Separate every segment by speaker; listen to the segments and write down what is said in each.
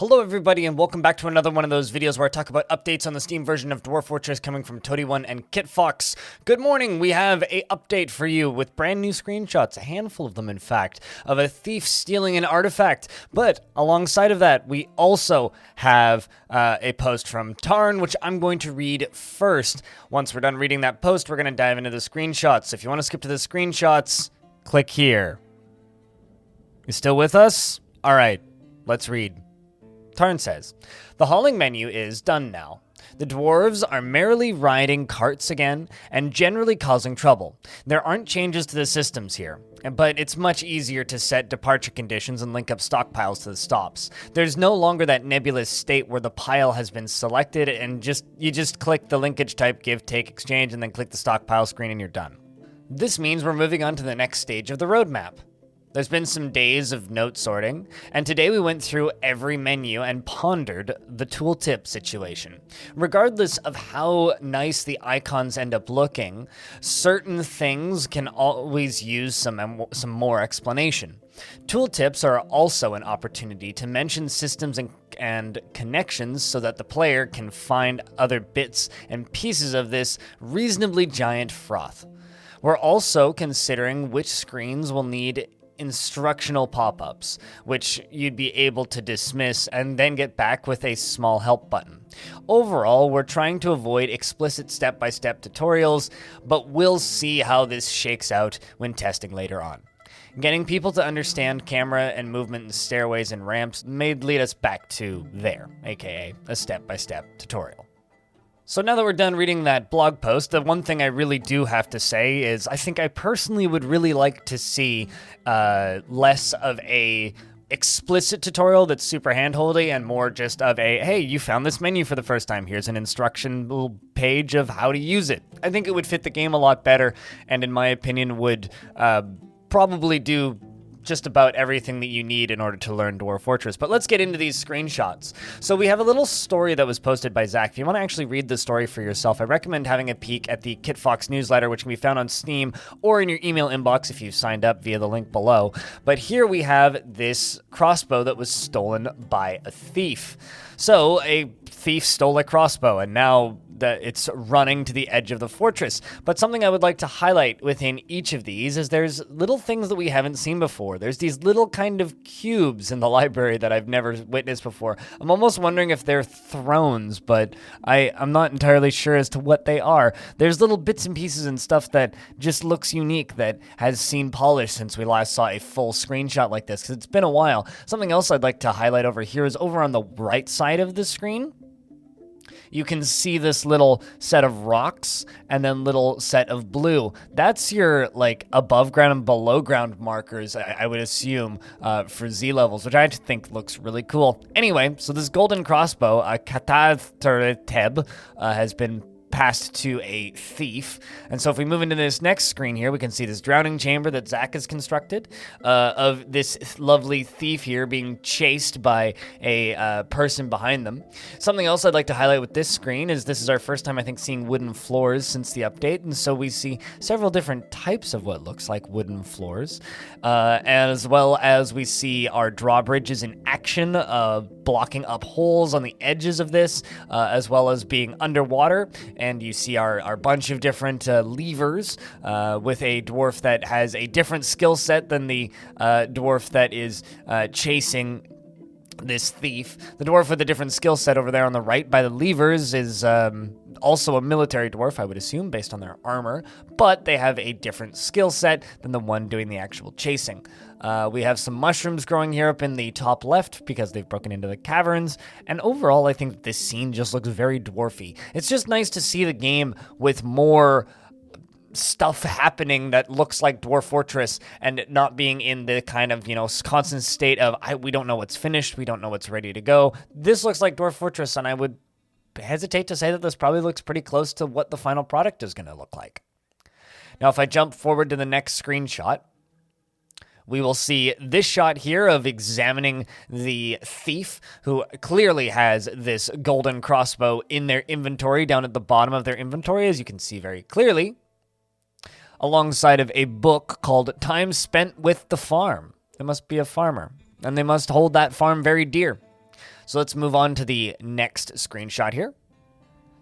Speaker 1: Hello everybody and welcome back to another one of those videos where I talk about updates on the Steam version of Dwarf Fortress coming from Toady1 and KitFox. Good morning, we have a update for you with brand new screenshots, a handful of them in fact, of a thief stealing an artifact. But alongside of that, we also have a post from Tarn, which I'm going to read first. Once we're done reading that post, we're going to dive into the screenshots. If you want to skip to the screenshots, click here. You still with us? All right, let's read. Tarn says, the hauling menu is done now. The dwarves are merrily riding carts again and generally causing trouble. There aren't changes to the systems here, but it's much easier to set departure conditions and link up stockpiles to the stops. There's no longer that nebulous state where the pile has been selected and you just click the linkage type, give, take, exchange, and then click the stockpile screen and you're done. This means we're moving on to the next stage of the roadmap. There's been some days of note sorting, and today we went through every menu and pondered the tooltip situation. Regardless of how nice the icons end up looking, certain things can always use some more explanation. Tooltips are also an opportunity to mention systems and connections so that the player can find other bits and pieces of this reasonably giant froth. We're also considering which screens will need instructional pop-ups, which you'd be able to dismiss and then get back with a small help button. Overall, we're trying to avoid explicit step-by-step tutorials, but we'll see how this shakes out when testing later on. Getting people to understand camera and movement in stairways and ramps may lead us back to there, aka a step-by-step tutorial. So now that we're done reading that blog post, the one thing I really do have to say is I think I personally would really like to see less of a explicit tutorial that's super hand-holdy and more just of a, hey, you found this menu for the first time, here's an instructional page of how to use it. I think it would fit the game a lot better and in my opinion would probably do just about everything that you need in order to learn Dwarf Fortress. But let's get into these screenshots. So we have a little story that was posted by Zach. If you want to actually read the story for yourself, I recommend having a peek at the KitFox newsletter, which can be found on Steam or in your email inbox if you've signed up via the link below. But here we have this crossbow that was stolen by a thief. So a thief stole a crossbow, and now that it's running to the edge of the fortress. But something I would like to highlight within each of these is there's little things that we haven't seen before. There's these little kind of cubes in the library that I've never witnessed before. I'm almost wondering if they're thrones, but I'm not entirely sure as to what they are. There's little bits and pieces and stuff that just looks unique that has seen polish since we last saw a full screenshot like this, because it's been a while. Something else I'd like to highlight over here is over on the right side of the screen. You can see this little set of rocks and then little set of blue. That's your like above ground and below ground markers, I would assume, for Z levels, which I think looks really cool. Anyway, so this golden crossbow, a Katathteb, has been passed to a thief. And so if we move into this next screen here, we can see this drowning chamber that Zach has constructed of this lovely thief here being chased by a person behind them. Something else I'd like to highlight with this screen is this is our first time, I think, seeing wooden floors since the update. And so we see several different types of what looks like wooden floors, as well as we see our drawbridges in action, blocking up holes on the edges of this, as well as being underwater. And you see our bunch of different levers with a dwarf that has a different skill set than the dwarf that is chasing this thief. The dwarf with a different skill set over there on the right by the levers is also a military dwarf, I would assume, based on their armor, but they have a different skill set than the one doing the actual chasing. We have some mushrooms growing here up in the top left because they've broken into the caverns, and overall I think this scene just looks very dwarfy. It's just nice to see the game with more stuff happening that looks like Dwarf Fortress and not being in the kind of, constant state of, we don't know what's finished, we don't know what's ready to go. This looks like Dwarf Fortress, and I would hesitate to say that this probably looks pretty close to what the final product is going to look like. Now, if I jump forward to the next screenshot, we will see this shot here of examining the thief who clearly has this golden crossbow in their inventory down at the bottom of their inventory, as you can see very clearly, alongside of a book called Time Spent with the Farm. There must be a farmer, and they must hold that farm very dear. So let's move on to the next screenshot here.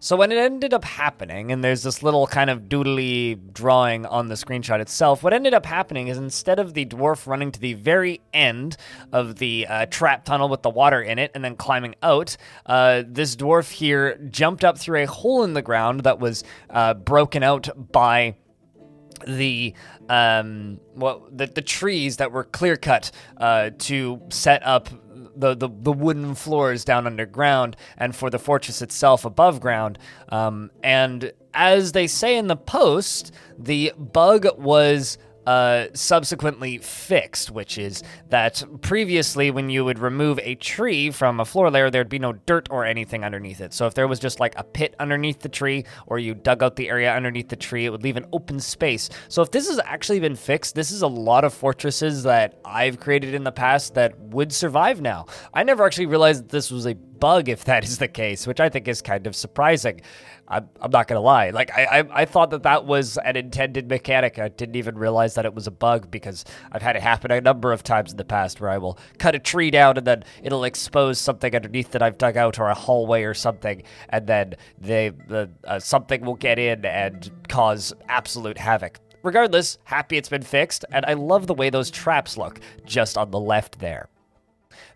Speaker 1: So what ended up happening, and there's this little kind of doodly drawing on the screenshot itself, what ended up happening is instead of the dwarf running to the very end of the trap tunnel with the water in it and then climbing out, this dwarf here jumped up through a hole in the ground that was broken out by the trees that were clear cut to set up the wooden floors down underground and for the fortress itself above ground. And as they say in the post, the bug was subsequently fixed, which is that previously when you would remove a tree from a floor layer, there'd be no dirt or anything underneath it. So if there was just like a pit underneath the tree, or you dug out the area underneath the tree, it would leave an open space. So if this has actually been fixed, this is a lot of fortresses that I've created in the past that would survive now. I never actually realized that this was a bug if that is the case, which I think is kind of surprising. I'm not gonna lie. Like I thought that was an intended mechanic. I didn't even realize that it was a bug because I've had it happen a number of times in the past where I will cut a tree down and then it'll expose something underneath that I've dug out, or a hallway or something, and then something will get in and cause absolute havoc. Regardless, happy it's been fixed, and I love the way those traps look just on the left there.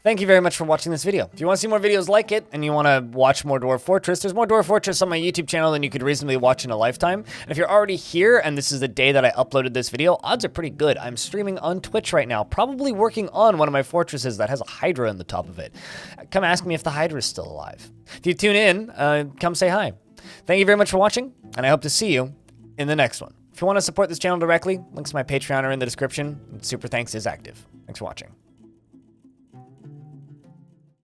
Speaker 1: Thank you very much for watching this video. If you want to see more videos like it, and you want to watch more Dwarf Fortress, there's more Dwarf Fortress on my YouTube channel than you could reasonably watch in a lifetime. And if you're already here, and this is the day that I uploaded this video, odds are pretty good. I'm streaming on Twitch right now, probably working on one of my fortresses that has a Hydra in the top of it. Come ask me if the Hydra is still alive. If you tune in, come say hi. Thank you very much for watching, and I hope to see you in the next one. If you want to support this channel directly, links to my Patreon are in the description, and Super Thanks is active. Thanks for watching.